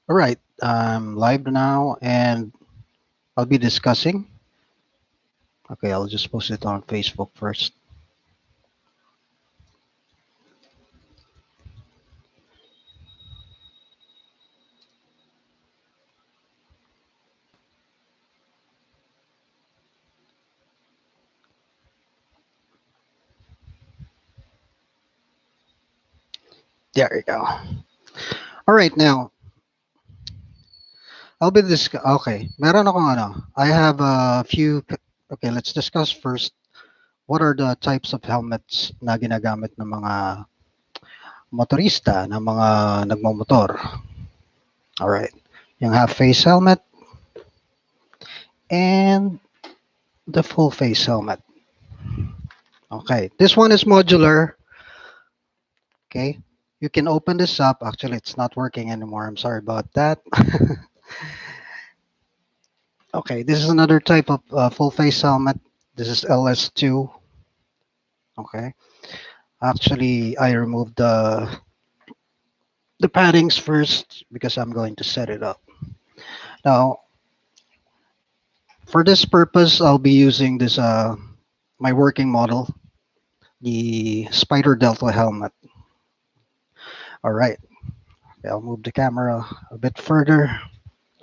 All right, I'm live now and I'll be discussing. Okay, I'll just post it on Facebook first. There you go. All right, now I'll be Okay, meron akong ano. I have a few. Okay, let's discuss first. What are the types of helmets na ginagamit ng mga motorista, ng mga nagmamotor? All right, yung half face helmet and the full face helmet. Okay, this one is modular. Okay, you can open this up. Actually, it's not working anymore. I'm sorry about that. Okay, this is another type of full face helmet. This is LS2. Okay, actually, I removed the paddings first because I'm going to set it up. Now, for this purpose, I'll be using this my working model, the Spyder Delta helmet. All right, okay, I'll move the camera a bit further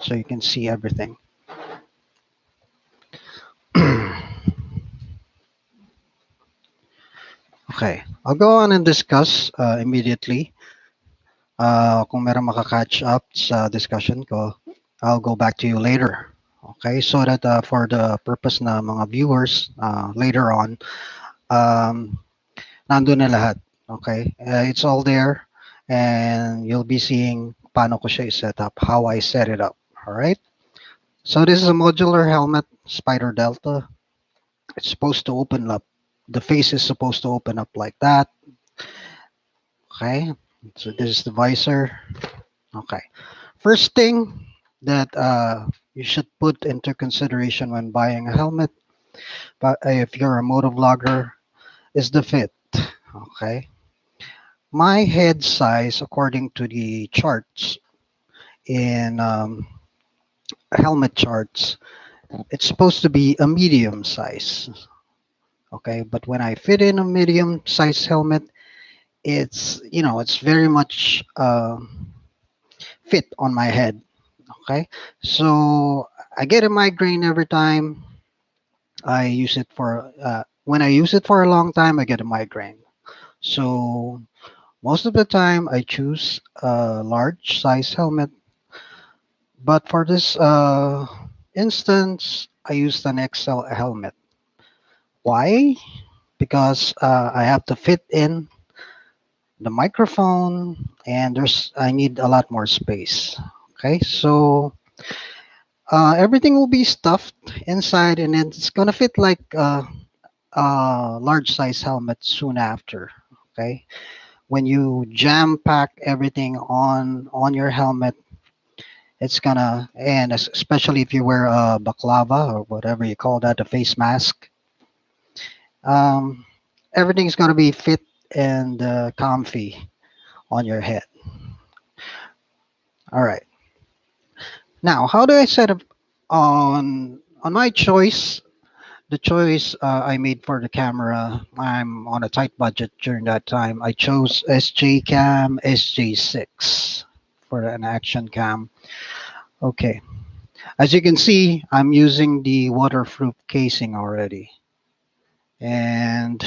so you can see everything. Okay, I'll go on and discuss immediately. Kung meron makakatch up sa discussion ko, I'll go back to you later. Okay, so that for the purpose na mga viewers later on, um, nandun na lahat. Okay, it's all there and you'll be seeing paano ko siya set up, how I set it up. All right, so this is a modular helmet, Spyder Delta. It's supposed to open up. The face is supposed to open up like that. Okay, so this is the visor. Okay, first thing that you should put into consideration when buying a helmet, but if you're a motovlogger, is the fit. Okay, my head size, according to the charts in helmet charts, it's supposed to be a medium size. Okay, but when I fit in a medium size helmet, it's very much fit on my head. Okay, so I get a migraine every time I use it for when I use it for a long time, I get a migraine. So most of the time, I choose a large size helmet. But for this instance, I used an XL helmet. Why? Because I have to fit in the microphone, and I need a lot more space. Okay, so everything will be stuffed inside, and it's gonna fit like large size helmet soon after. Okay, when you jam pack everything on your helmet, it's gonna, and especially if you wear a baklava or whatever you call that, a face mask, um, everything's gonna be fit and comfy on your head. All right, now how do I set up on my choice? The choice I made for the camera, I'm on a tight budget during that time. I chose SJCAM SJ6 for an action cam. Okay. As you can see, I'm using the waterproof casing already. And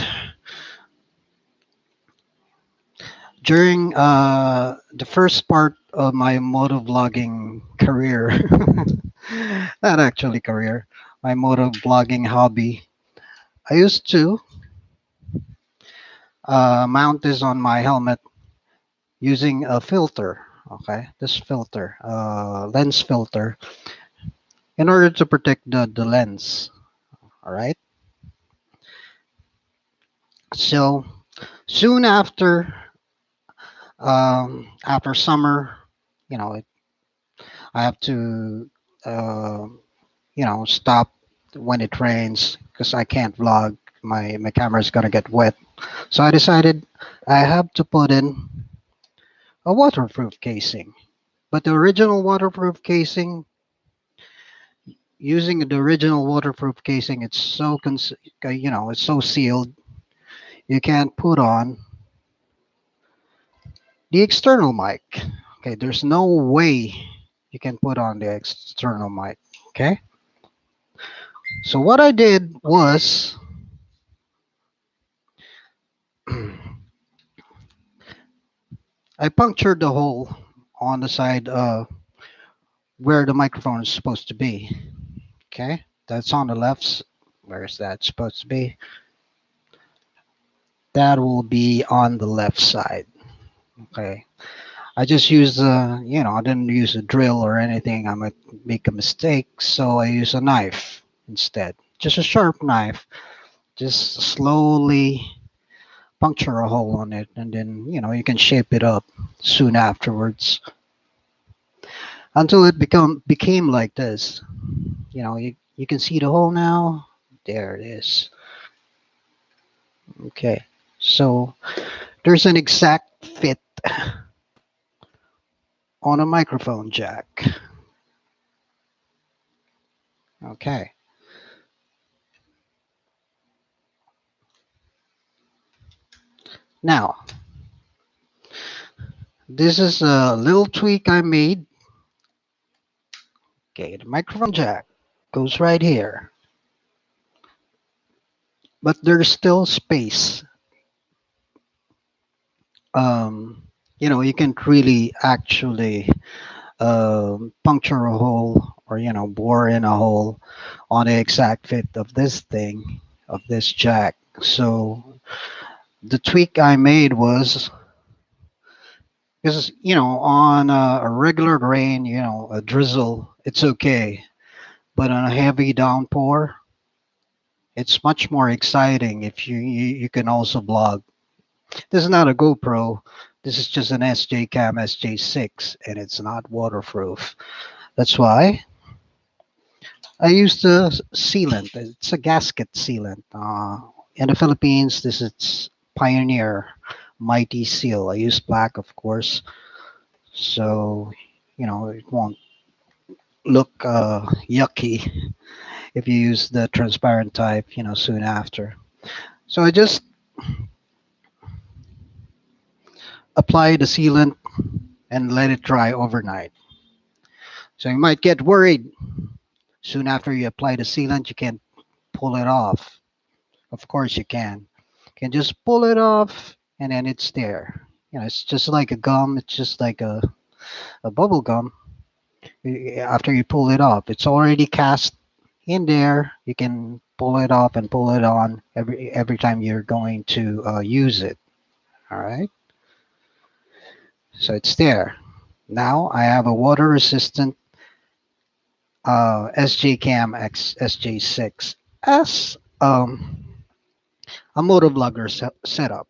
during the first part of my motovlogging career, not actually career, my motovlogging hobby, I used to mount this on my helmet using a filter. Okay, this filter, lens filter, in order to protect the lens. All right. So soon after summer, you know, I have to, uh, stop when it rains because I can't vlog. My camera is gonna get wet. So I decided I have to put in a waterproof casing. But the original waterproof casing, using the original waterproof casing, it's so it's so sealed. You can't put on the external mic. Okay, there's no way you can put on the external mic. Okay, so what I did was I punctured the hole on the side where the microphone is supposed to be. Okay, that's on the left. Where is that supposed to be? That will be on the left side. Okay, I just used I didn't use a drill or anything. I might make a mistake, so I use a knife instead. Just a sharp knife. Just slowly puncture a hole on it, and then you can shape it up soon afterwards until it became like this. You can see the hole now. There it is. Okay, so there's an exact fit on a microphone jack. Okay, now this is a little tweak I made. Okay, the microphone jack goes right here, but there's still space. Um, you can't really actually puncture a hole or bore in a hole on the exact fit of this thing, of this jack. So the tweak I made was, because on a regular rain, a drizzle, it's okay, but on a heavy downpour, it's much more exciting if you can also vlog. This is not a GoPro. This is just an SJCAM SJ6, and it's not waterproof. That's why I used a sealant. It's a gasket sealant. In the Philippines, this is Pioneer Mighty Seal. I use black, of course, so it won't look yucky if you use the transparent type. Soon after. So I just apply the sealant and let it dry overnight. So you might get worried. Soon after you apply the sealant, you can pull it off. Of course you can. You can just pull it off and then it's there. It's just like a gum. It's just like a bubble gum. After you pull it off, it's already cast in there. You can pull it off and pull it on every time you're going to use it. All right. So it's there. Now I have a water resistant SJCAM SJ6 as a motovlogger setup.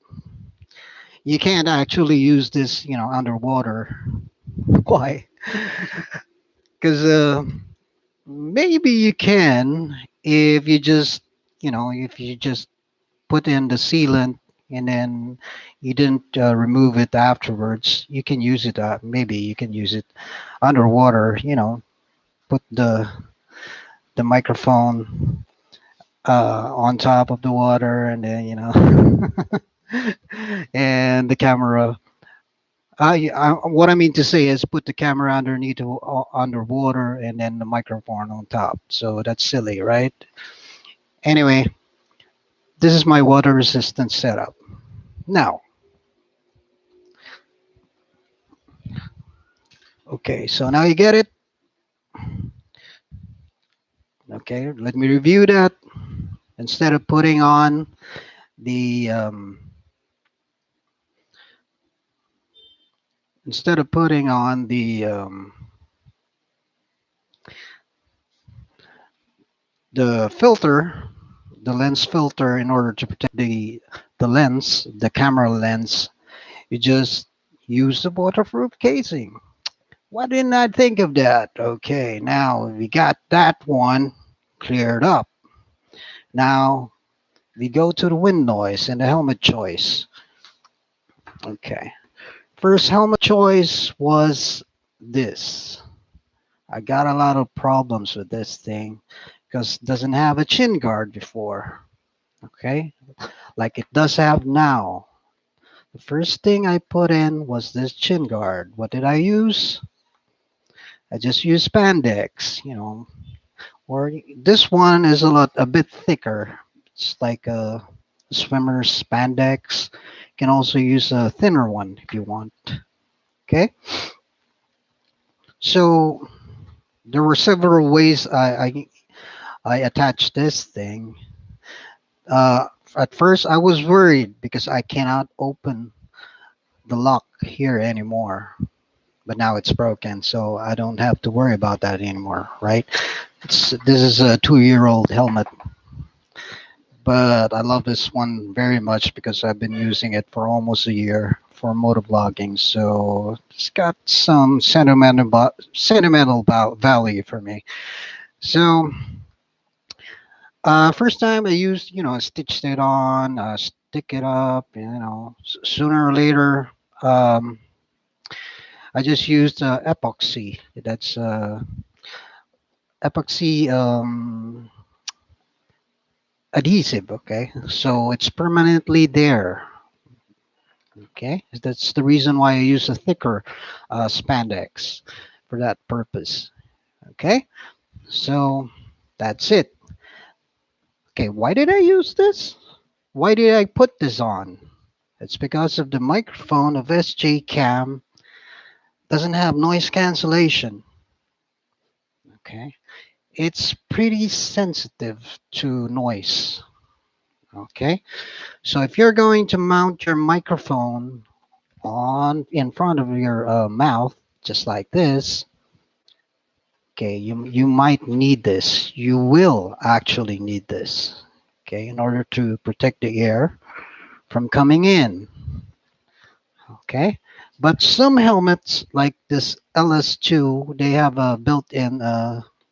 You can't actually use this, underwater. Why? Because maybe you can if you just, if you just put in the sealant and then you didn't remove it afterwards. You can use it. Maybe you can use it underwater. Put the microphone on top of the water, and then and the camera. What I mean to say is put the camera underneath underwater and then the microphone on top. So that's silly, right? Anyway, this is my water resistant setup. Now, okay, so now you get it. Okay, let me review that. Instead of putting on the instead of putting on the filter, the lens filter, in order to protect the lens, the camera lens, you just use the waterproof casing. Why didn't I think of that? Okay, now we got that one cleared up. Now we go to the wind noise and the helmet choice. Okay, first helmet choice was this. I got a lot of problems with this thing because it doesn't have a chin guard before. Okay, like it does have now. The first thing I put in was this chin guard. What did I use? I just used spandex, or this one is a bit thicker. It's like a swimmer's spandex. You can also use a thinner one if you want. Okay, so there were several ways I attached this thing. At first, I was worried because I cannot open the lock here anymore. But now it's broken, so I don't have to worry about that anymore, right? This is a 2-year-old helmet, but I love this one very much because I've been using it for almost a year for motovlogging. So it's got some sentimental value for me. So first time I used, I stitched it on, stick it up, sooner or later. Um, I just used epoxy. That's epoxy adhesive. Okay, so it's permanently there. Okay, that's the reason why I use a thicker spandex for that purpose. Okay, so that's it. Okay, why did I use this? Why did I put this on? It's because of the microphone of SJCAM doesn't have noise cancellation. Okay, it's pretty sensitive to noise. Okay, so if you're going to mount your microphone on in front of your mouth, just like this, okay, you might need this. You will actually need this, okay, in order to protect the air from coming in. Okay, but some helmets like this LS2, they have a built-in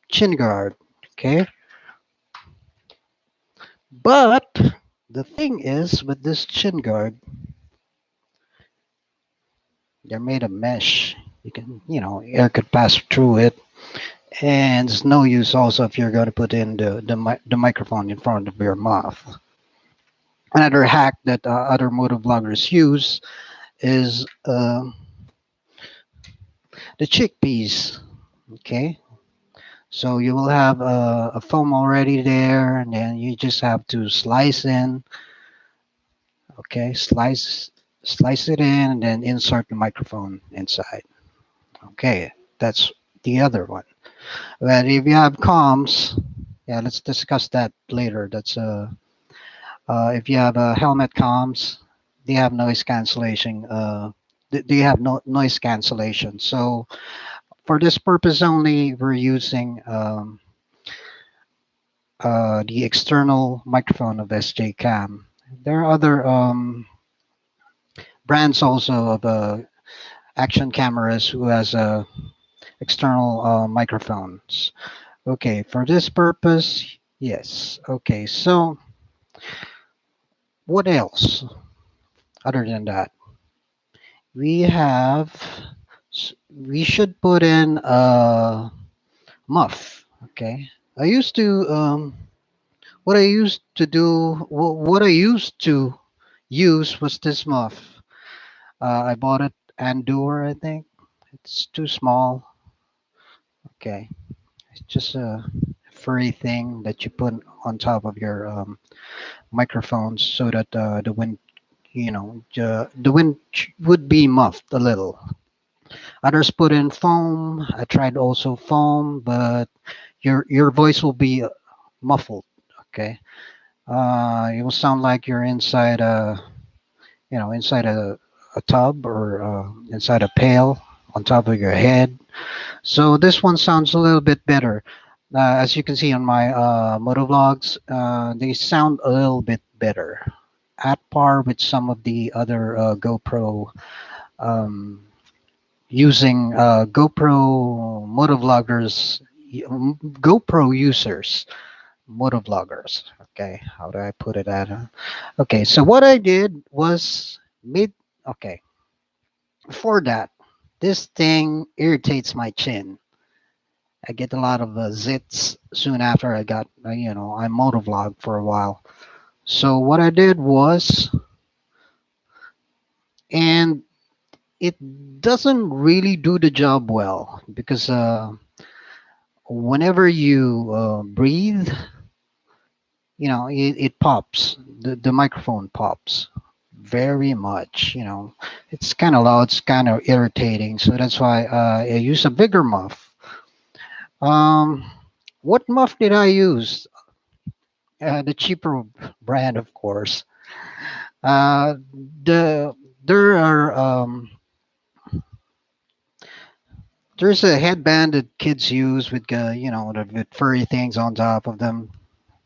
chin guard. Okay, but the thing is with this chin guard, they're made of mesh. You can, air could pass through it, and it's no use also if you're going to put in the microphone in front of your mouth. Another hack that other motovloggers use is the chickpeas. Okay, so you will have a foam already there, and then you just have to slice in. Okay, slice it in, and then insert the microphone inside. Okay, that's the other one. But if you have comms, yeah, let's discuss that later. That's if you have helmet comms, they have noise cancellation. They have no noise cancellation. So for this purpose only, we're using the external microphone of SJCAM. There are other brands also of action cameras who has external microphones. Okay, for this purpose, yes. Okay, so what else other than that? We have, we should put in a muff. Okay, I used to, what I used to do, what I used to use was this muff. I bought it Andor, I think. It's too small. Okay, it's just a furry thing that you put on top of your microphones so that the wind, the wind would be muffed a little. Others put in foam. I tried also foam, but your voice will be muffled. Okay, it will sound like you're inside inside a tub or inside a pail on top of your head. So this one sounds a little bit better. As you can see on my motovlogs, they sound a little bit better, at par with some of the other GoPro um, using GoPro motovloggers, GoPro users, motovloggers. Okay, how do I put it at? Okay, so what I did was made. Okay, before that. This thing irritates my chin. I get a lot of zits soon after I got, I motovlog for a while. So what I did was, and it doesn't really do the job well because whenever you breathe, it pops. The microphone pops very much. It's kind of loud. It's kind of irritating. So that's why I use a bigger muff. Um, what muff did I use? The cheaper brand, of course. Uh, there are there's a headband that kids use with with furry things on top of them,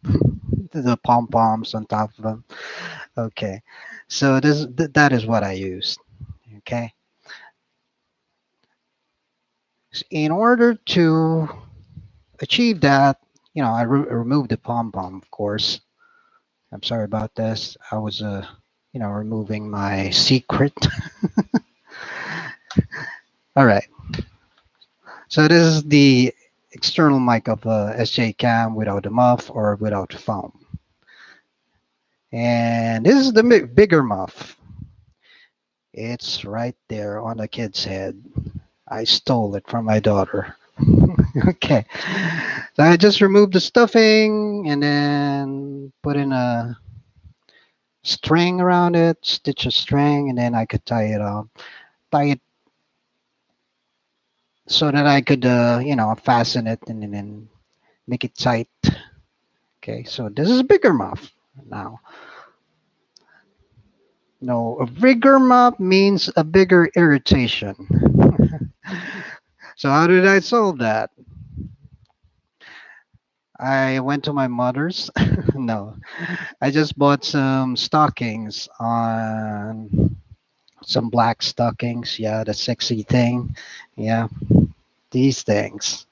the pom poms on top of them. Okay, so that is what I used. Okay, in order to achieve that, I removed the pom pom, of course. I'm sorry about this. I was removing my secret. All right. So this is the external mic of SJCAM without the muff or without the foam. And this is the bigger muff. It's right there on the kid's head. I stole it from my daughter. Okay. So I just removed the stuffing and then put in a string around it, stitch a string, and then I could tie it up. Tie it so that I could, fasten it and then make it tight. Okay, so this is a bigger muff now. No, a bigger muff means a bigger irritation. So how did I solve that? I went to my mother's. No, I just bought some stockings on some black stockings. Yeah, the sexy thing. Yeah, these things.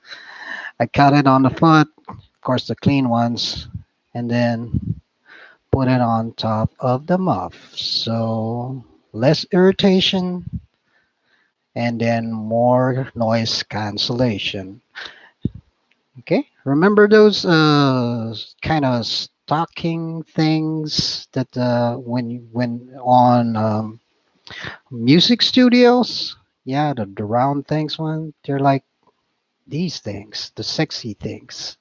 I cut it on the foot, of course, the clean ones, and then put it on top of the muff. So less irritation and then more noise cancellation. Okay, remember those kind of stocking things that when on music studios, yeah, the round things one, they're like these things, the sexy things.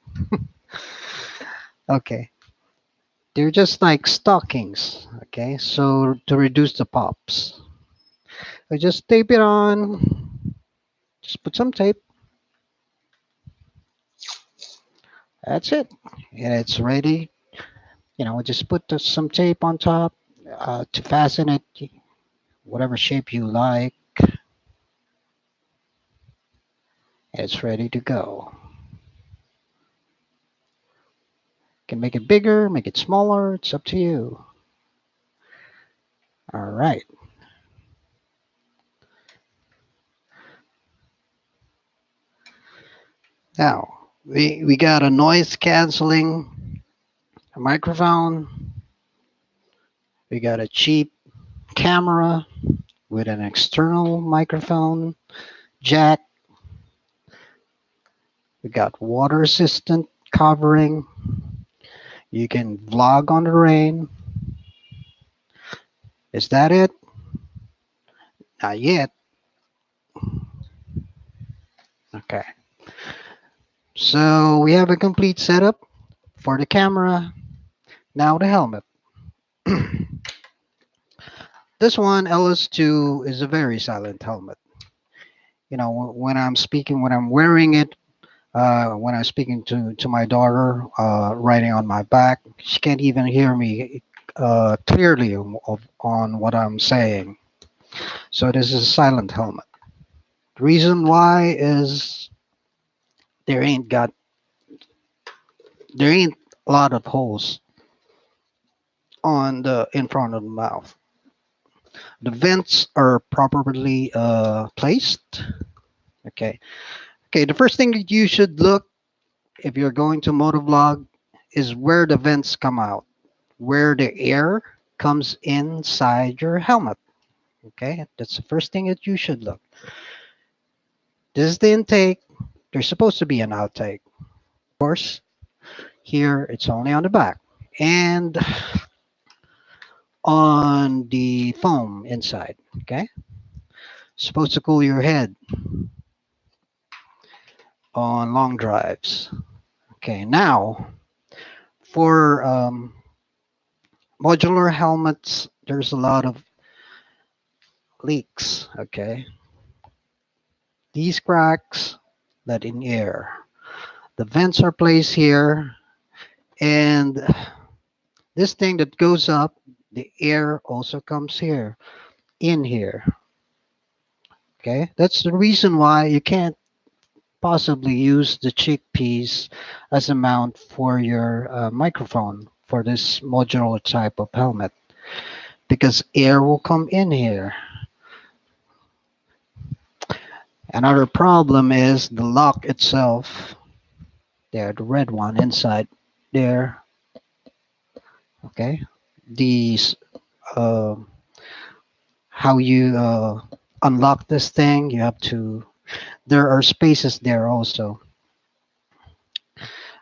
Okay, they're just like stockings. Okay, so to reduce the pops, I just tape it on. Just put some tape. That's it, and it's ready. Just put some tape on top to fasten it, whatever shape you like. It's ready to go. Can make it bigger, make it smaller. It's up to you. All right. Now we got a noise canceling microphone. We got a cheap camera with an external microphone jack. We got water resistant covering. You can vlog on the rain. Is that it? Not yet. Okay. So we have a complete setup for the camera. Now the helmet. This one, LS2, is a very silent helmet. When I'm speaking, when I'm wearing it, when I'm speaking to my daughter, riding on my back, she can't even hear me clearly on what I'm saying. So this is a silent helmet. The reason why is there ain't got there ain't a lot of holes on the in front of the mouth. The vents are properly placed. Okay. Okay. The first thing that you should look if you're going to motovlog is where the vents come out, where the air comes inside your helmet. Okay, that's the first thing that you should look. This is the intake. There's supposed to be an outtake. Of course, here it's only on the back. And on the foam inside, okay? Supposed to cool your head on long drives. Okay, now for modular helmets, there's a lot of leaks, okay? These cracks let in air. The vents are placed here, and this thing that goes up, the air also comes here, in here, okay? That's the reason why you can't possibly use the chickpeas as a mount for your microphone for this modular type of helmet because air will come in here. Another problem is the lock itself. There, the red one inside there. Okay, these uh, how you unlock this thing. You have to. There are spaces there also.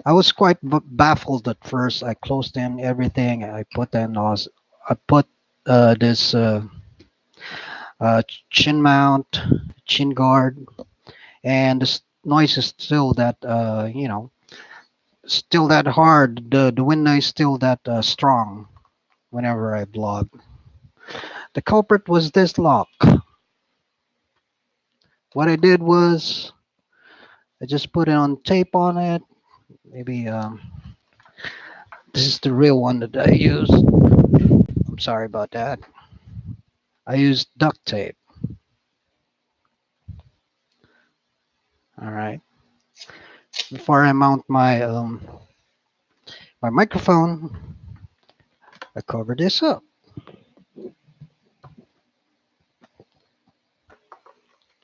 I was quite baffled at first. I closed in everything. I put this uh, chin mount, chin guard, and the noise is still that still that hard. The wind noise still that strong whenever I blog. The culprit was this lock. What I did was I just put it on tape on it. Maybe this is the real one that I used. I'm sorry about that. I used duct tape. All right. Before I mount my microphone, I cover this up.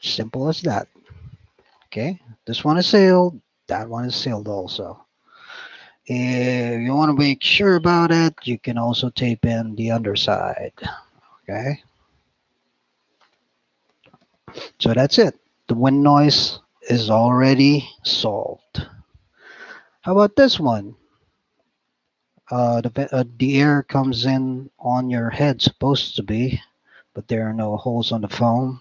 Simple as that. Okay. This one is sealed. That one is sealed also. If you want to make sure about it, you can also tape in the underside. Okay. So that's it. The wind noise is already solved. How about this one? The air comes in on your head, supposed to be, but there are no holes on the foam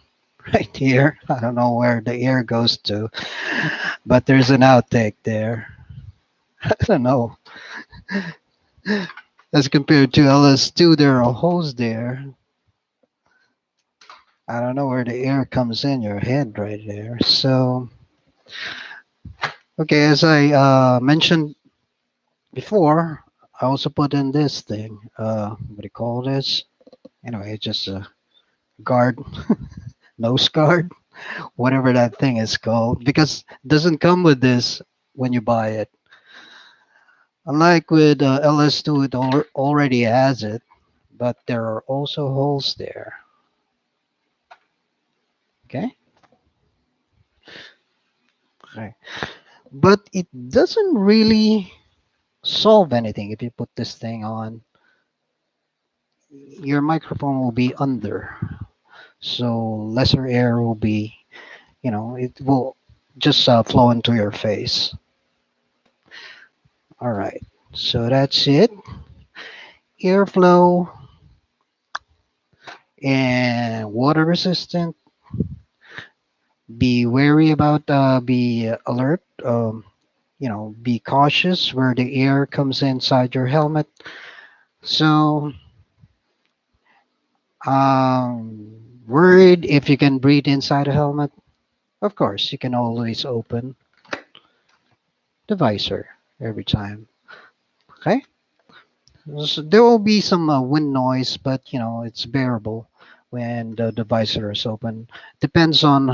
right here. I don't know where the air goes to, but there's an outtake there. I don't know. As compared to LS2, there are holes there. I don't know where the air comes in your head right there. So, okay, as I mentioned before, I also put in this thing. What do you call this? Anyway, it's just a guard, nose guard, whatever that thing is called, because it doesn't come with this when you buy it. Unlike with LS2, it already has it, but there are also holes there. Okay. Okay. But it doesn't really solve anything if you put this thing on. Your microphone will be under, so lesser air will be, it will just flow into your face. All right, so that's it. Airflow and water resistant. Be wary about, be alert. Be cautious where the air comes inside your helmet. So, worried if you can breathe inside a helmet? Of course, you can always open the visor every time. Okay? So there will be some wind noise, but it's bearable when the visor is open. Depends on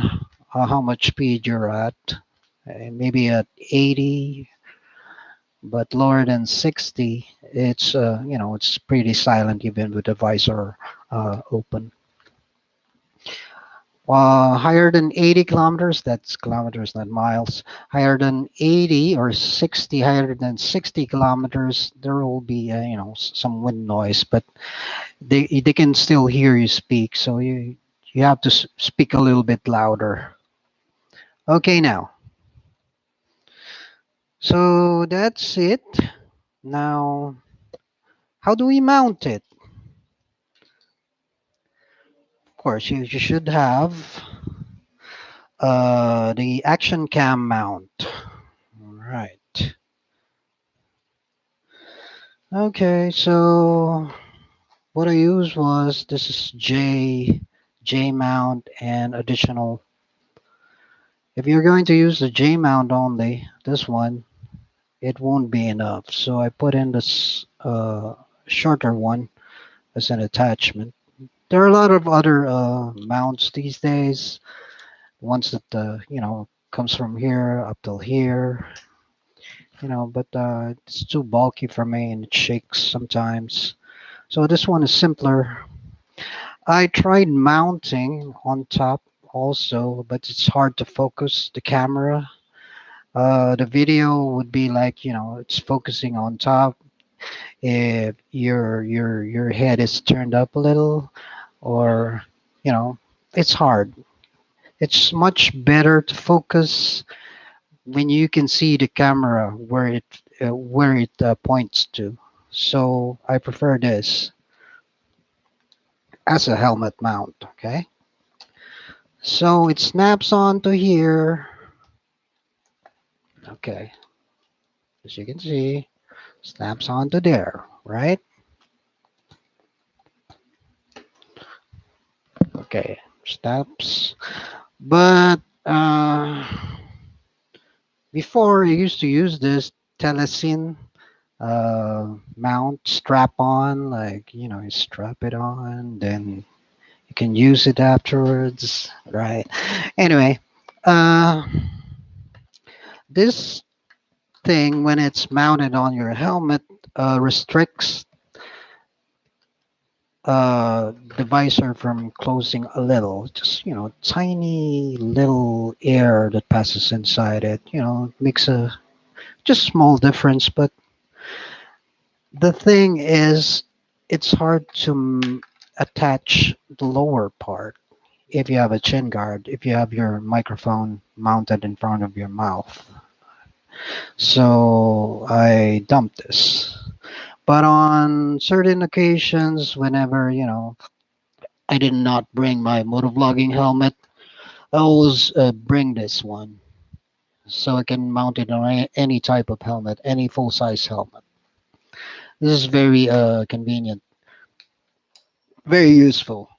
how much speed you're at. Maybe at 80, but lower than 60, it's pretty silent even with the visor open. Higher than 80 kilometers, that's kilometers, not miles. Higher than 80 or 60, higher than 60 kilometers, there will be, some wind noise, but they can still hear you speak. So you have to speak a little bit louder. Okay, now. So that's it. Now, how do we mount it? Of course, you should have the action cam mount. All right. Okay, so what I used was this is J mount and additional. If you're going to use the J mount only, this one, it won't be enough. So I put in this shorter one as an attachment. There are a lot of other mounts these days. Ones that comes from here up till here, but it's too bulky for me and it shakes sometimes. So this one is simpler. I tried mounting on top also, but it's hard to focus the camera. The video would be like, it's focusing on top. If your head is turned up a little, or you know, it's hard. It's much better to focus when you can see the camera where it points to. So I prefer this as a helmet mount. Okay. So it snaps onto here. Okay, as you can see, snaps onto there, right? Okay, snaps. But before I used to use this telesin mount strap on, like you strap it on, then you can use it afterwards, right? Anyway, uh, this thing when it's mounted on your helmet restricts the visor from closing a little, just tiny little air that passes inside it, makes a just small difference. But the thing is, it's hard to attach the lower part if you have a chin guard, if you have your microphone mounted in front of your mouth. So I dumped this. But on certain occasions, whenever I did not bring my motovlogging helmet, I always bring this one so I can mount it on any type of helmet, any full size helmet. This is very convenient, very useful.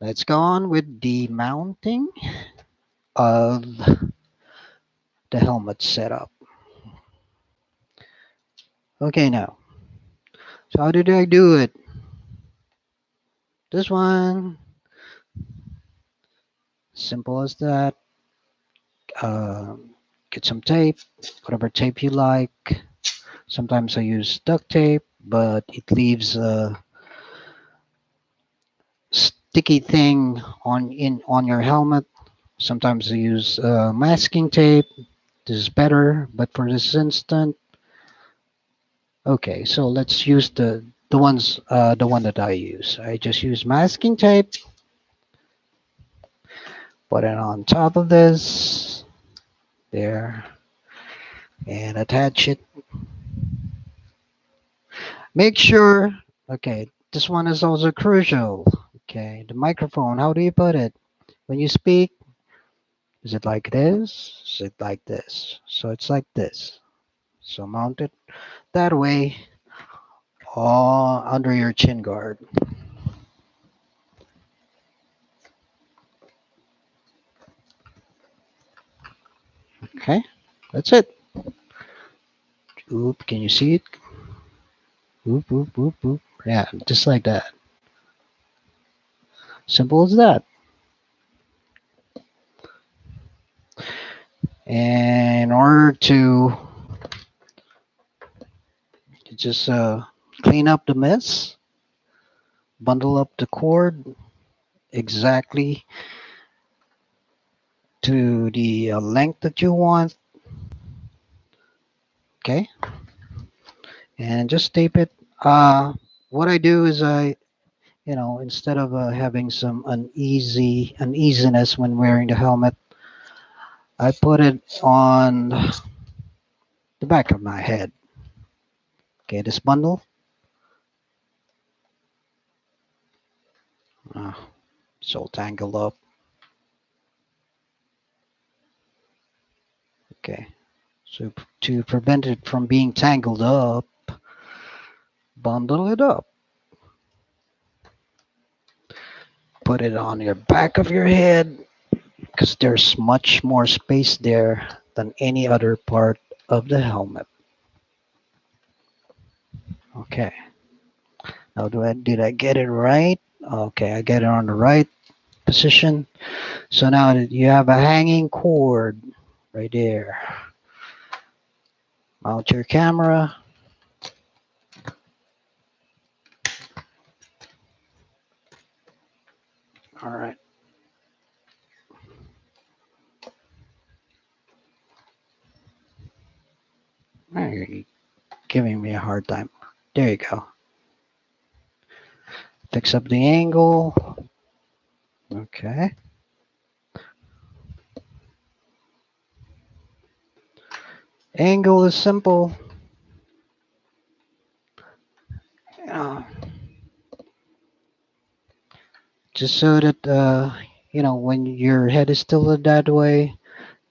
Let's go on with the mounting of the helmet setup. Okay, now, so how did I do it? This one, simple as that. Uh, get some tape, whatever tape you like. Sometimes I use duct tape, but it leaves a sticky thing on your helmet. Sometimes I use masking tape. This is better, but for this instant, okay. So let's use the one that I use. I just use masking tape. Put it on top of this there and attach it. Make sure. Okay, this one is also crucial. Okay, the microphone. How do you put it when you speak? Is it like this? Is it like this? So it's like this. So mount it that way, all under your chin guard. Okay, that's it. Oop, can you see it? Oop, oop, oop, oop. Yeah, just like that. Simple as that. And in order to just clean up the mess, bundle up the cord exactly to the length that you want. Okay, and just tape it. What I do is I instead of having some uneasiness when wearing the helmet, I put it on the back of my head. Okay, this bundle. Uh, so tangled up. Okay, so to prevent it from being tangled up, bundle it up. Put it on your back of your head because there's much more space there than any other part of the helmet. Okay, now did I get it right? Okay, I get it on the right position. So now that you have a hanging cord right there. Mount your camera. All right. You're giving me a hard time. There you go. Fix up the angle. Okay. Angle is simple. Uh, just so that when your head is tilted that way,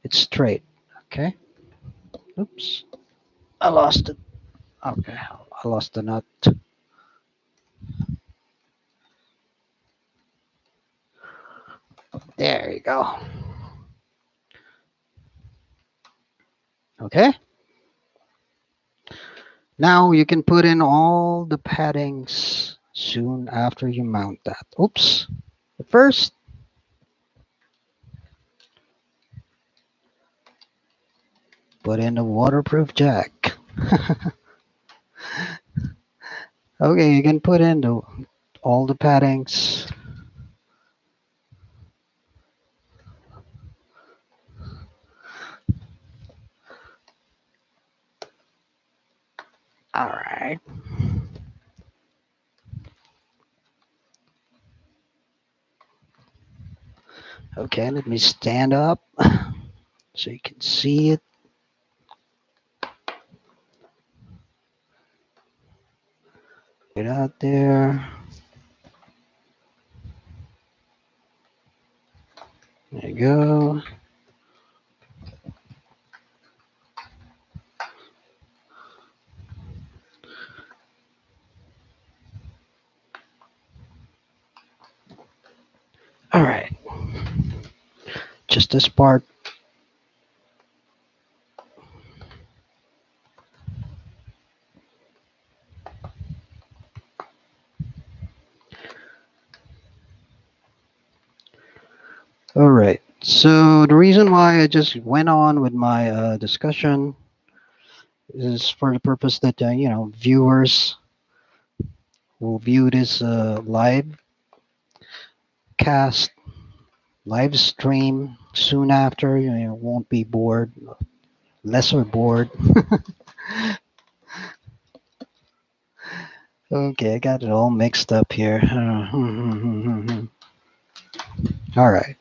it's straight. Okay. Oops. I lost it. Okay. I lost the nut. There you go. Okay. Now you can put in all the paddings soon after you mount that. Oops. But first, put in the waterproof jack. Okay, you can put in all the paddings. All right. Okay, let me stand up so you can see it. Get out there. There you go. All right. Just this part. All right. So the reason why I just went on with my discussion is for the purpose that viewers will view this live cast, live stream soon after. Won't be bored, lesser bored. Okay, I got it all mixed up here. All right.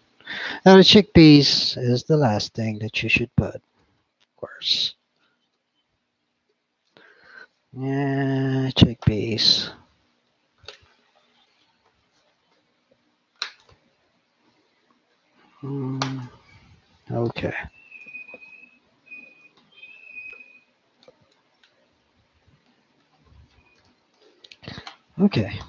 Now the chickpeas is the last thing that you should put, of course. Yeah, chickpeas. Mm, okay. Okay.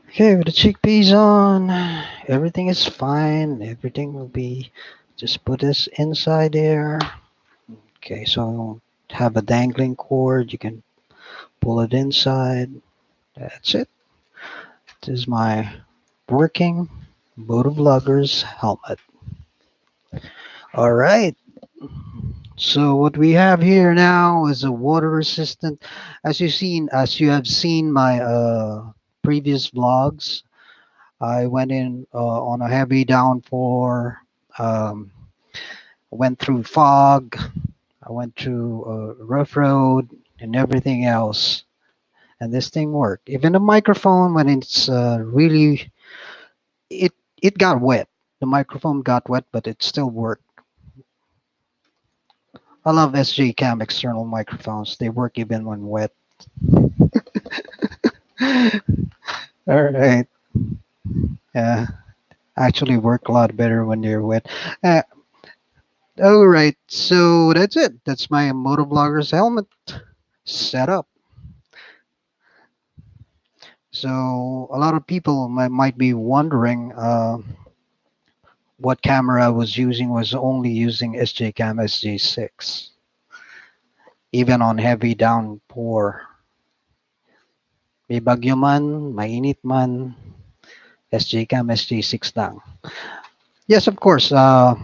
Okay, with the chickpeas on, everything is fine. Everything will be. Just put this inside there. Okay, so have a dangling cord. You can pull it inside. That's it. This is my working Motovloggers helmet. All right. So what we have here now is a water resistant. As you have seen my previous vlogs, I went in on a heavy downpour, went through fog, I went through a rough road and everything else, and this thing worked. Even the microphone, when it's really, it it got wet. The microphone got wet, but it still worked. I love SJCAM external microphones. They work even when wet. All right. Yeah, actually work a lot better when they're wet. Uh, all right. So that's it. That's my Motovloggers helmet setup. So a lot of people might be wondering what camera I was using was only using SJCAM SJ6, even on heavy downpour. May bagyo man, mainit man, SJCAM SJ6 lang. Yes, of course. The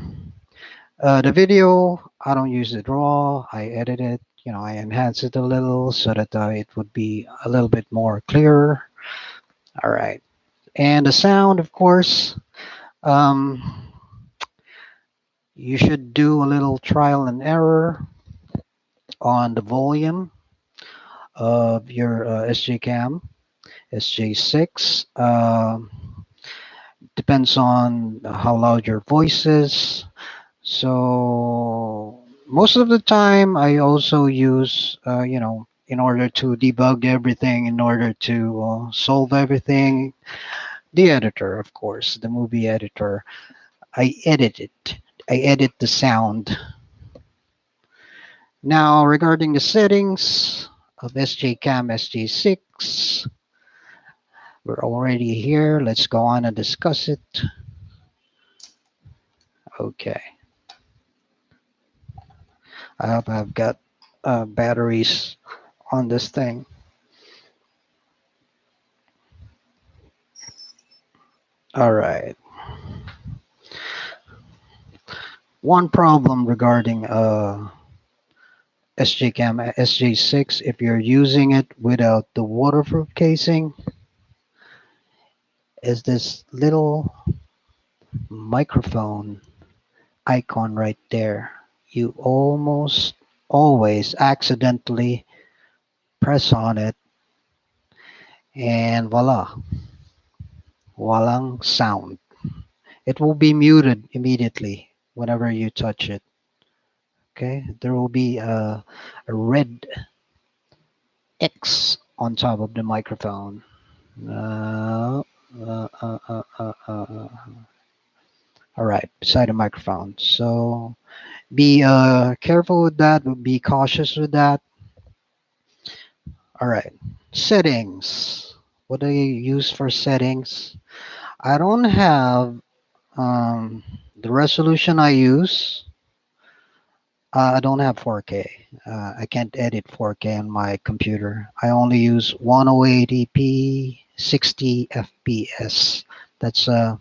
video, I don't use it raw. I edit it. I enhance it a little so that it would be a little bit more clearer. All right. And the sound, of course, um, you should do a little trial and error on the volume of your SJCAM SJ6. Depends on how loud your voice is. So most of the time, I also use, in order to debug everything, in order to solve everything, the editor, of course, the movie editor. I edit it. I edit the sound. Now, regarding the settings of SJCAM SJ6, we're already here. Let's go on and discuss it. Okay. I hope I've got batteries on this thing. All right. One problem regarding SJCAM SJ6, if you're using it without the waterproof casing, is this little microphone icon right there. You almost always accidentally press on it and voila, walang sound. It will be muted immediately whenever you touch it. Okay, there will be a red X on top of the microphone. Uh, all right, beside the microphone. So be careful with that. Be cautious with that. All right, settings. What do you use for settings? I don't have the resolution I use. I don't have 4K. I can't edit 4K on my computer. I only use 1080p 60 FPS. That's uh,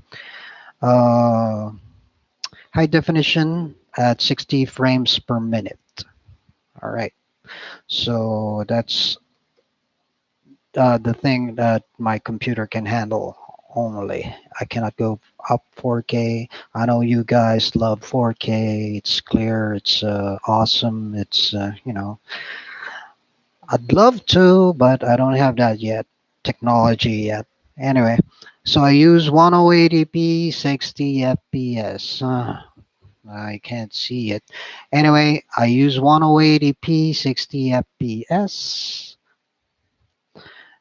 high definition at 60 frames per minute. All right. So that's the thing that my computer can handle only. I cannot go up 4K. I know you guys love 4K. It's clear. It's awesome. It's, I'd love to, but I don't have that yet. Technology yet. Anyway, so I use 1080p 60 FPS. I can't see it. Anyway, I use 1080p 60 FPS.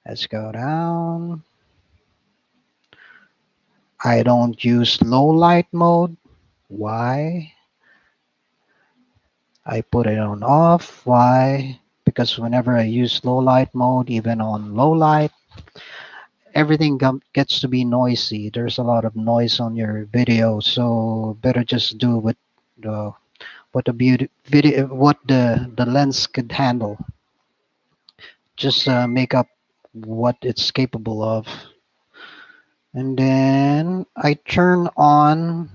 Let's go down. I don't use low light mode. Why? I put it on off. Why? Because whenever I use low light mode, even on low light, everything gets to be noisy. There's a lot of noise on your video, so better just do the what the beauty video what the lens could handle. Just make up what it's capable of, and then I turn on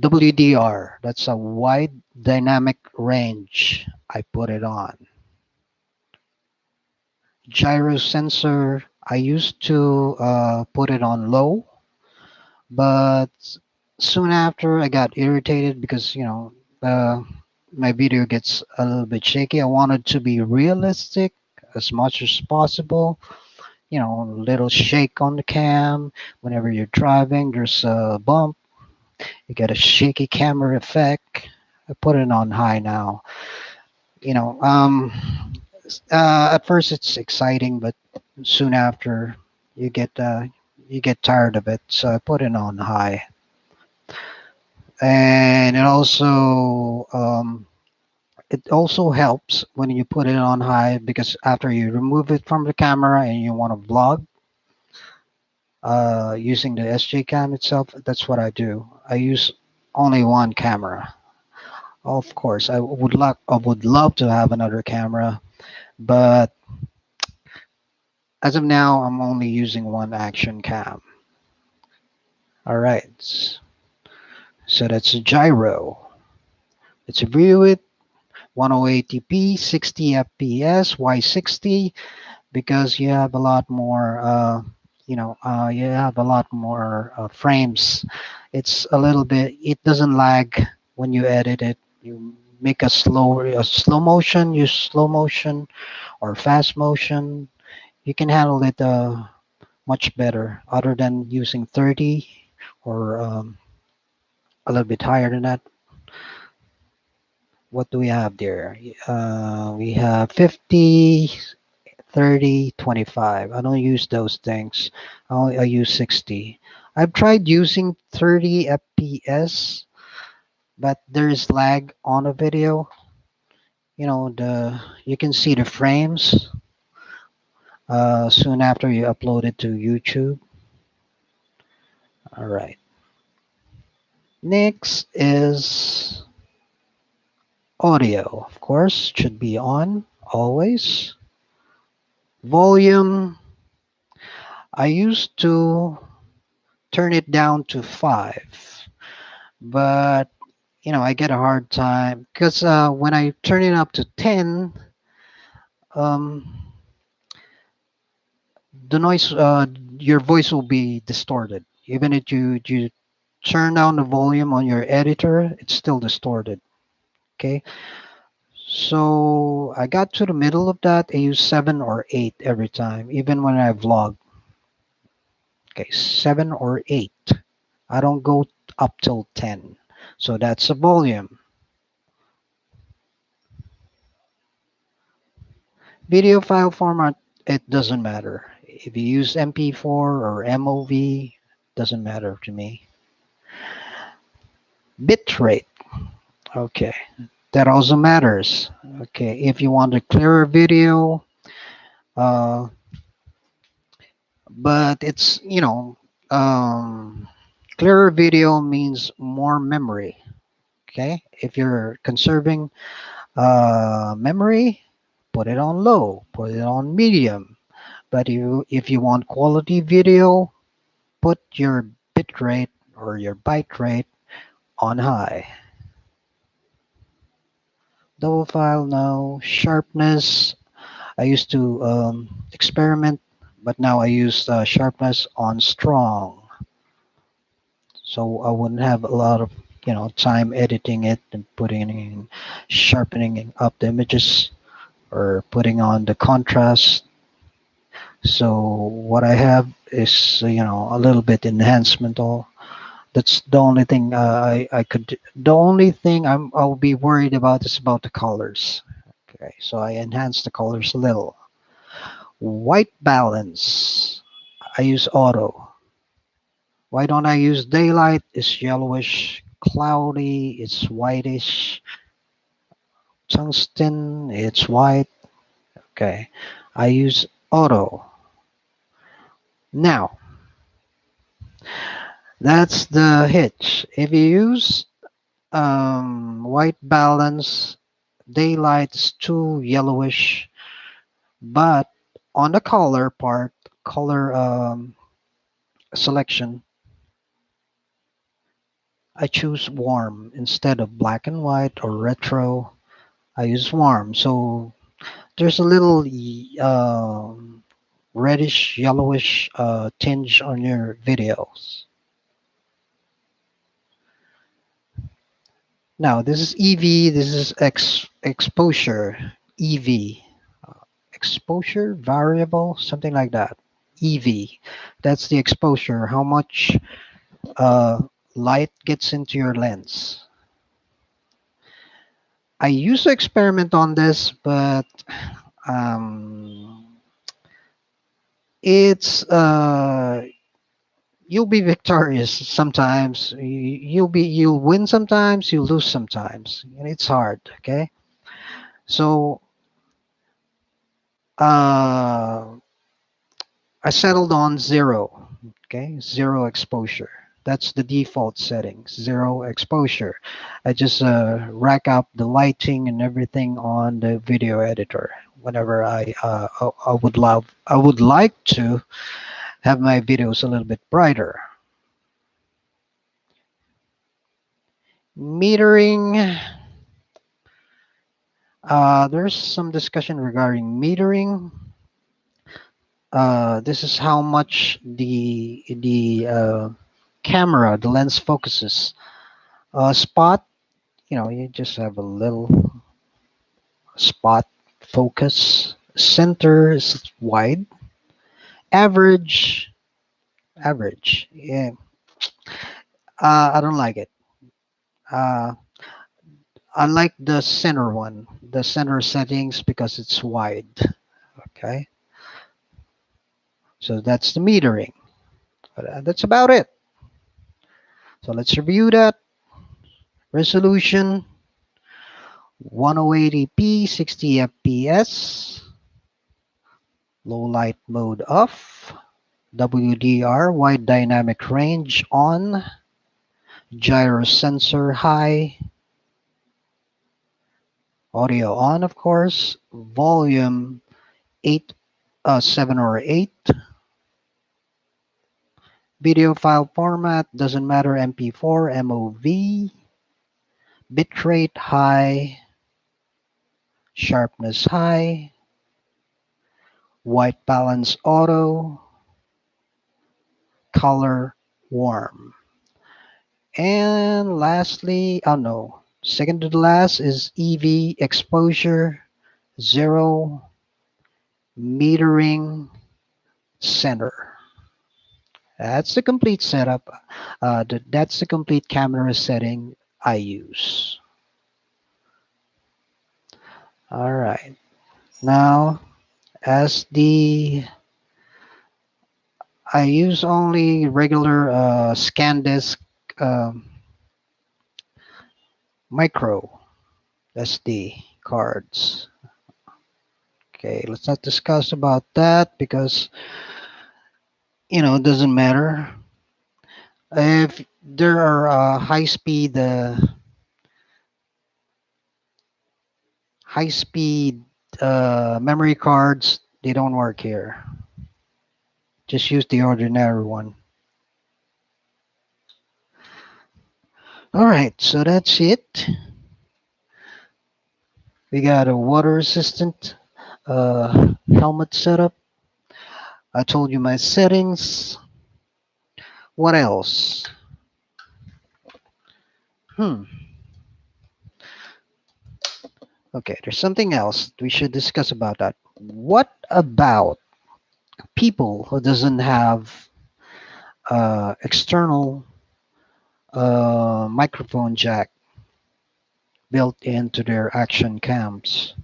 WDR. That's a wide dynamic range. I put it on. Gyro sensor. I used to put it on low, but soon after I got irritated because my video gets a little bit shaky. I want it to be realistic as much as possible. You know, a little shake on the cam. Whenever you're driving, there's a bump. You get a shaky camera effect. I put it on high now. You know, at first it's exciting, but soon after you get uh, you get tired of it. So I put it on high, and it also helps when you put it on high because after you remove it from the camera and you want to vlog using the SJCAM itself, that's what I do. I use only one camera. Of course, I would love to have another camera, but as of now, I'm only using one action cam. All right, so that's a gyro. Let's view it. 1080p, 60 fps, Y60, because you have a lot more, you have a lot more frames. It's a little bit, it doesn't lag when you edit it. You make a slow motion, use slow motion or fast motion. You can handle it much better other than using 30 or a little bit higher than that. What do we have there? We have 50, 30, 25. I don't use those things. I use 60. I've tried using 30 FPS, but there's lag on the video. You know, you can see the frames soon after you upload it to YouTube. All right. Next is audio. Of course, should be on always. Volume. I used to turn it down to 5, but I get a hard time because when I turn it up to 10, um, the noise, your voice will be distorted. Even if you turn down the volume on your editor, it's still distorted. Okay, so I got to the middle of that. I use 7 or 8 every time, even when I vlog. Okay, 7 or 8. I don't go up till 10. So that's the volume. Video file format, it doesn't matter. If you use MP4 or MOV, doesn't matter to me. Bit rate, okay, that also matters. Okay, if you want a clearer video, uh, but it's, clearer video means more memory. Okay, if you're conserving memory, put it on low, put it on medium. But if you want quality video, put your bit rate or your byte rate on high. Double file, no. Sharpness, I used to experiment, but now I use sharpness on strong. So I wouldn't have a lot of time editing it and putting in, sharpening up the images or putting on the contrast. So what I have is a little bit enhancement. All that's the only thing I could. The only thing I'll be worried about is about the colors. Okay, so I enhance the colors a little. White balance. I use auto. Why don't I use daylight? It's yellowish, cloudy. It's whitish. Tungsten. It's white. Okay, I use auto. Now that's the hitch. If you use white balance, daylight is too yellowish, but on the color part, color selection, I choose warm instead of black and white or retro. I use warm, so there's a little reddish yellowish tinge on your videos. Now, this is EV, this is exposure, EV, exposure variable, something like that. EV, that's the exposure, how much uh, light gets into your lens. I used to experiment on this, but um, it's you'll be victorious sometimes. You'll win sometimes, you lose sometimes, and it's hard. Okay, so uh, I settled on zero. Okay, zero exposure. That's the default settings. Zero exposure. I just rack up the lighting and everything on the video editor. Whenever I would like to have my videos a little bit brighter. Metering. There's some discussion regarding metering. This is how much the camera, the lens focuses. Spot, you just have a little spot focus. Center is wide. Average, average. Yeah, I don't like it. Uh, I like the center one, the center settings because it's wide. Okay, so that's the metering. But that's about it. So let's review that. Resolution 1080p, 60 fps. Low light mode off. WDR, wide dynamic range on. Gyro sensor high. Audio on, of course. Volume 8, 7 or 8. Video file format, doesn't matter, MP4, MOV. Bitrate high. Sharpness high. White balance auto. Color warm. And lastly, oh no, second to the last is EV exposure, zero, metering, center. That's the complete setup. That's the complete camera setting I use. All right. Now, as the I use only regular ScanDisk um, micro SD cards. Okay, let's not discuss about that because it doesn't matter. If there are high speed memory cards, they don't work here. Just use the ordinary one. All right, so that's it. We got a water resistant helmet setup. I told you my settings. What else? Hmm. Okay, there's something else we should discuss about that. What about people who doesn't have external microphone jack built into their action cams?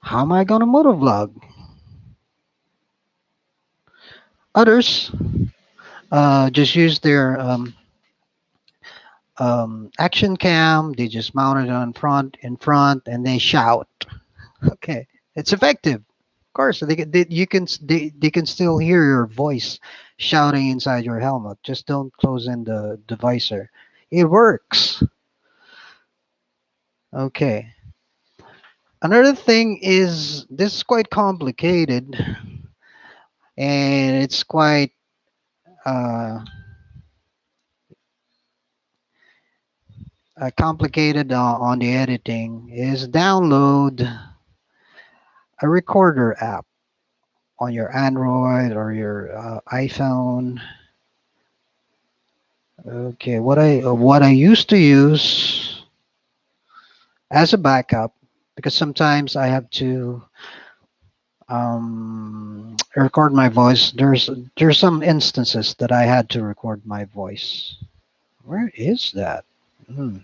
How am I gonna motovlog? Others just use their action cam. They just mount it in front, and they shout. Okay, it's effective. Of course, they can still hear your voice shouting inside your helmet. Just don't close in the visor. It works. Okay. Another thing is this is quite complicated, and it's quite uh, complicated on the editing. Is download a recorder app on your Android or your iPhone. Okay, what I used to use as a backup, because sometimes I have to record my voice. There's some instances that I had to record my voice. Where is that? Hmm.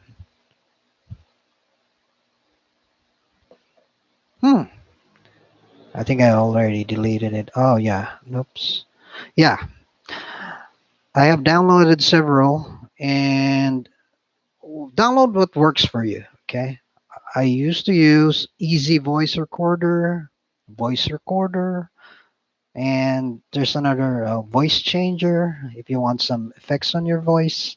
Hmm. I think I already deleted it. Oh yeah. Oops. Yeah, I have downloaded several and download what works for you. Okay. I used to use Easy Voice Recorder, and there's another voice changer if you want some effects on your voice.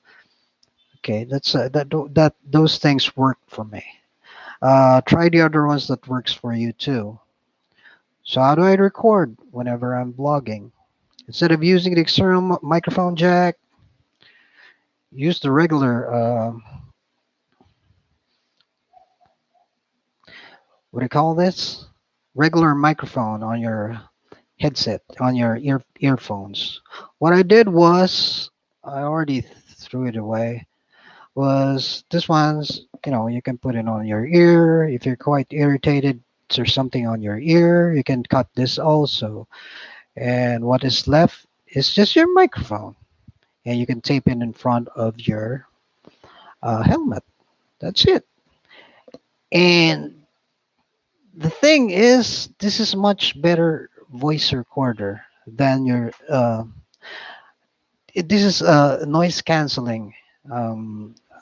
Okay, those things work for me. Try the other ones that works for you too. So how do I record whenever I'm vlogging? Instead of using the external microphone jack, use the regular what do you call this? Regular microphone on your headset, on your earphones. What I did was I already threw it away. Was this one's, you can put it on your ear if you're quite irritated. There's something on your ear, you can cut this also. And what is left is just your microphone, and you can tape it in front of your helmet. That's it. And the thing is, this is much better voice recorder than your. This is a noise canceling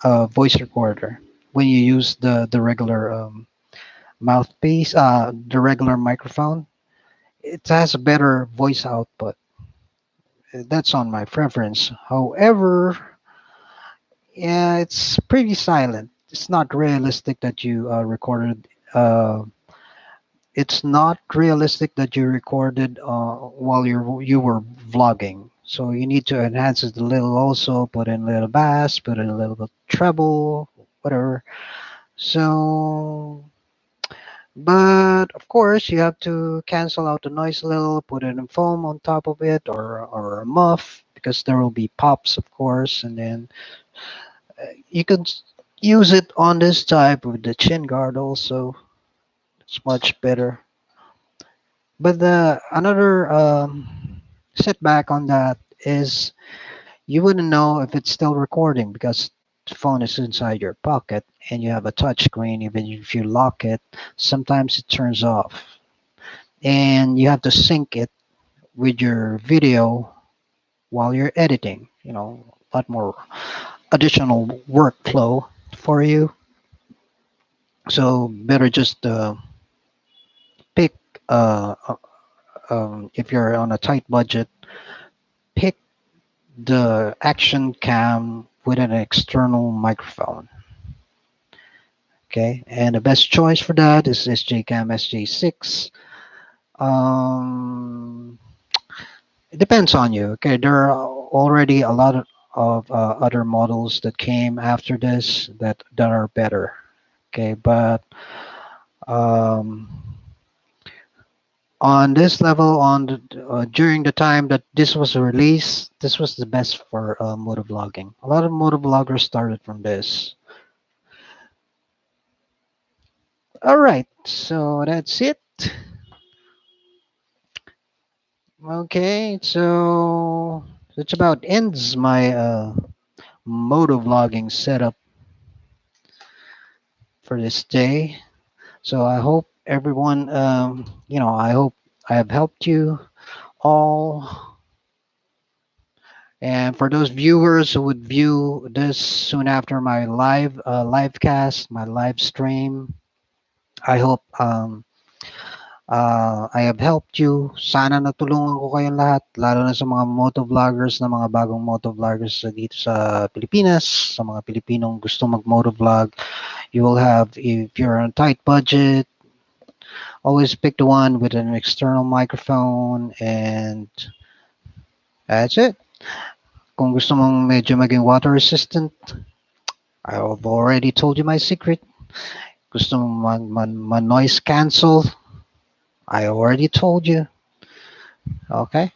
voice recorder when you use the regular mouthpiece, the regular microphone. It has a better voice output. That's on my preference. However, yeah, it's pretty silent. It's not realistic that you recorded. It's not realistic that you recorded while you were vlogging. So you need to enhance it a little. Also, put in a little bass, put in a little bit treble, whatever. So, but of course, you have to cancel out the noise a little, put it in foam on top of it, or a muff, because there will be pops, of course, and then you can use it on this type with the chin guard also. It's much better. But the another setback on that is you wouldn't know if it's still recording because the phone is inside your pocket and you have a touch screen. Even if you lock it, sometimes it turns off, and you have to sync it with your video while you're editing. A lot more additional workflow for you. So better just pick if you're on a tight budget, pick the action cam with an external microphone. Okay, and the best choice for that is SJCAM SJ6. Um, it depends on you. Okay, there are already a lot of other models that came after this that are better. Okay, but um, on this level, during the time that this was released, this was the best for motovlogging. A lot of motovloggers started from this. All right, so that's it. Okay, so that's about ends my motovlogging setup for this day. So I hope everyone, I hope I have helped you all. And for those viewers who would view this soon after my live cast, my live stream, I hope I have helped you. Sana natulungan ko kayong lahat, lalo na sa mga motovloggers na mga bagong motovloggers dito sa Pilipinas, sa mga Pilipinong gusto mag-motovlog. You will have, if you're on a tight budget, always pick the one with an external microphone, and that's it. Kung gusto mong medyo maging water resistant, I've already told you my secret. Gusto mong noise cancel, I already told you. Okay.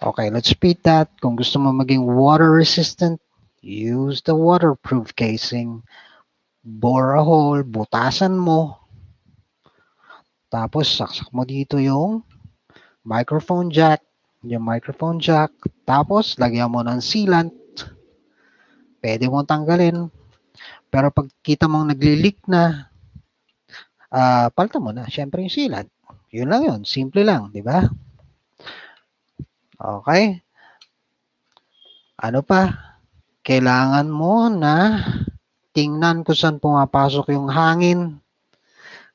Okay, let's repeat that. Kung gusto mo maging water resistant, use the waterproof casing. Bore a hole, butasan mo, tapos saksak mo dito yung microphone jack, tapos lagyan mo ng sealant, pwede mong tanggalin, pero pag kita mong nagli-leak na, palitan mo na, syempre yung sealant. Yun lang yun, simple lang, di ba? Okay, ano pa? Kailangan mo na tingnan kung saan pumapasok yung hangin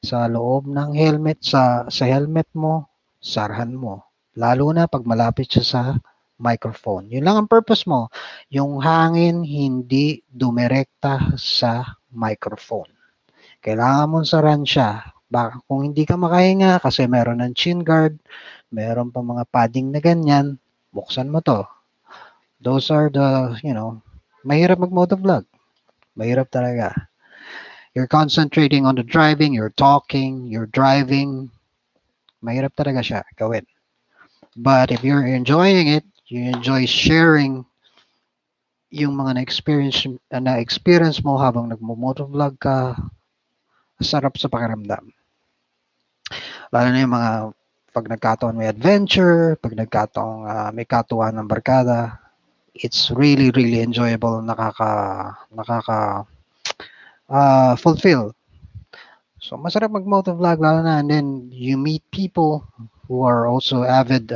sa loob ng helmet, sa helmet mo, sarhan mo. Lalo na pag malapit siya sa microphone. Yun lang ang purpose mo. Yung hangin hindi dumirekta sa microphone. Kailangan mong saran siya. Baka kung hindi ka makahinga kasi meron ng chin guard, meron pa mga padding na ganyan, buksan mo to. Those are the, mahirap mag-motovlog. Mahirap talaga. You're concentrating on the driving, you're talking, you're driving. Mahirap talaga siya gawin. But if you're enjoying it, you enjoy sharing yung mga na-experience mo habang nagmo-motovlog ka, sarap sa pakiramdam. Lalo na yung mga pag nagkataon may adventure, pag nagkataon may katuwaan ng barkada, it's really, really enjoyable, nakaka fulfill. So, masarap mag-motovlog lalo na, and then you meet people who are also avid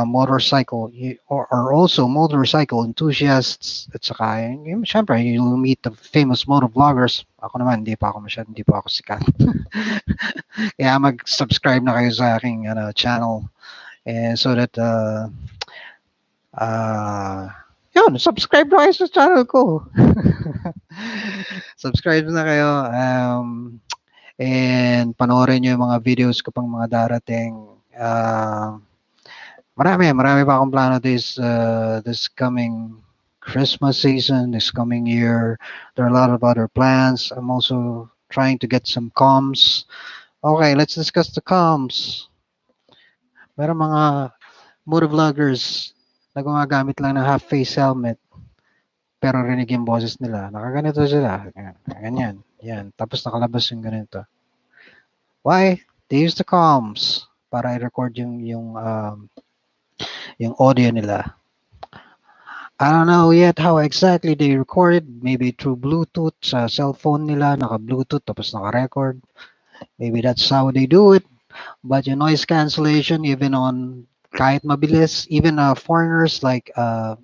motorcycle or are also motorcycle enthusiasts, at saka syempre you'll meet the famous motovloggers. Ako naman hindi pa ako sikat. Kaya mag-subscribe na kayo sa aking channel, and so that yun, subscribe na kayo sa channel ko. Subscribe na kayo, and panoorin nyo yung mga videos ko pang mga darating. Marami pa akong plano this coming Christmas season, this coming year. There are a lot of other plans. I'm also trying to get some comms. Okay, let's discuss the comms. Meron mga motovloggers na gumagamit lang ng half-face helmet pero rinig yung boses nila. Nakaganito sila. Ganyan. Yan. Tapos nakalabas yung ganito. Why? They use the comms para i-record yung audio nila. I don't know yet how exactly they recorded. Maybe through Bluetooth sa cellphone nila, naka-Bluetooth tapos naka-record. Maybe that's how they do it. But yung noise cancellation, even on kahit mabilis, even foreigners like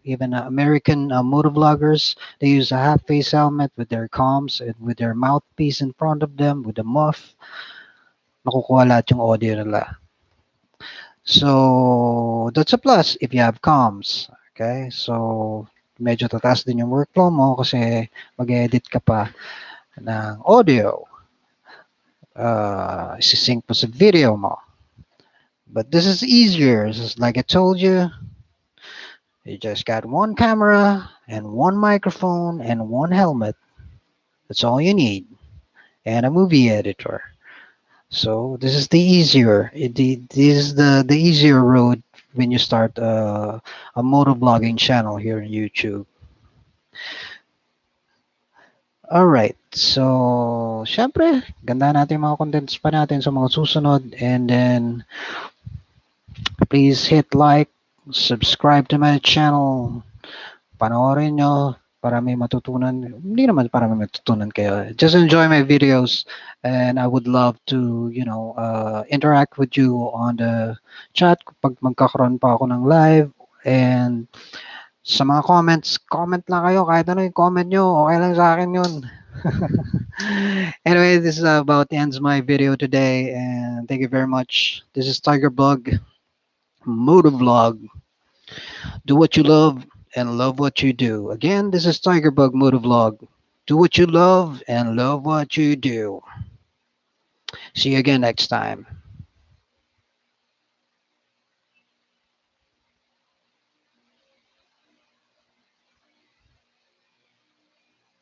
even American motovloggers, they use a half-face helmet with their comms and with their mouthpiece in front of them with the muff. Nakukuha lahat yung audio nila. So, that's a plus if you have comms. Okay? So, medyo tataas din yung workflow mo kasi mag-edit ka pa ng audio. Isisync mo sa video mo. But this is easier. This is like I told you. You just got one camera and one microphone and one helmet. That's all you need. And a movie editor. So this is the easier. This is the easier road when you start a motovlogging channel here on YouTube. Alright, so syempre, ganda natin mga contents pa natin sa mga susunod, and then please hit like, subscribe to my channel, panoorin nyo para may matutunan. Hindi naman para may matutunan kayo. Just enjoy my videos, and I would love to, interact with you on the chat pag magkakaroon pa ako ng live, and sa mga comments, comment lang kayo. Kahit ano yung comment nyo, okay lang sa akin yun. Anyway, this is about ends my video today, and thank you very much. This is TIGERBUG Motovlog. Do what you love and love what you do. Again, this is TIGERBUG Motovlog. Do what you love and love what you do. See you again next time.